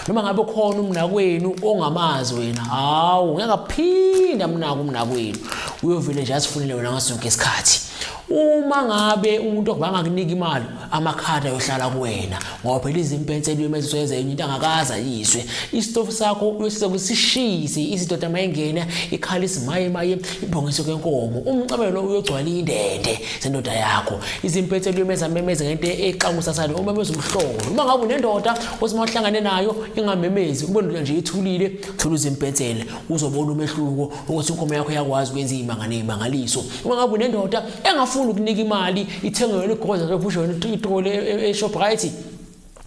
noma ngabe khona umnakwenu ongamazi wena hawu ngeke aphinda umnakwenu uyovele nje asifunele wena ngasonke isikhathi. Uma ngabe umuntu obangakunika imali amakhadi ayohlala kuwena ngoba phela izimpenseli yemezwe yenza into angakaza yiswe isitofu sakho uyosiza kusishise izinto amayengena ikhalisi maye ibhongiso kenkomo umcabelo uyogcwala indende sendoda yakho izimpenseli yemezamemeze ngento eqangusasana uma bezumhlolo uma ngabe unendoda osimahlangane nayo ingamemezi ubone nje ithulile thola izimpenseli uzobona umehluko ukuthi inkomo yakho yakwazi ukwenza imangaliso. Uma ngabe unendoda engafuni ukunika imali ithengele igoza lobushona itole eShoprite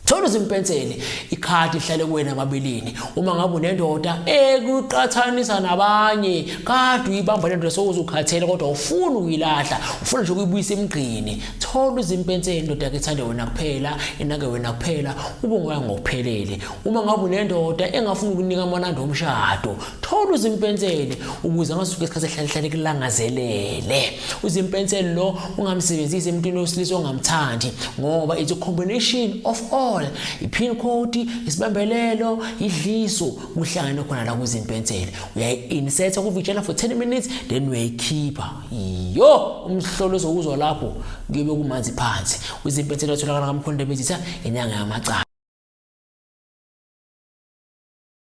thola izimpenseli ikhadi lihlale kuwena amabeleni. Uma ngabe unendoda ekuqathanisa nabanye kade uyibamba lento sokuzukhathela kodwa ufuna ukuyilahla ufuna nje ukuyibuyisa emgqini thola izimpenseli indoda yakhe ithanda wena kuphela enake wena kuphela ubongoya ngokuphelele. Uma ngabe unendoda engafuni ukunika amanandi omshado thola izimpenseli ukuze ngasuke isikhathi ehlale kulangazelele. Izimpenseli lo ungamsebenzisi emntwini wesilisa ongamthandi ngoba it's a combination of all ipin code isibambelelo idliso kuhlangana khona la kuzimpenseli uyayinsert ukuvijana for 10 minutes then uyayikhipha iyo umhlolo zokuzwa lapho ngibe kumanzi phansi. Izimpenseli atholakala kaMkhonde bezitha inyanga yamacala.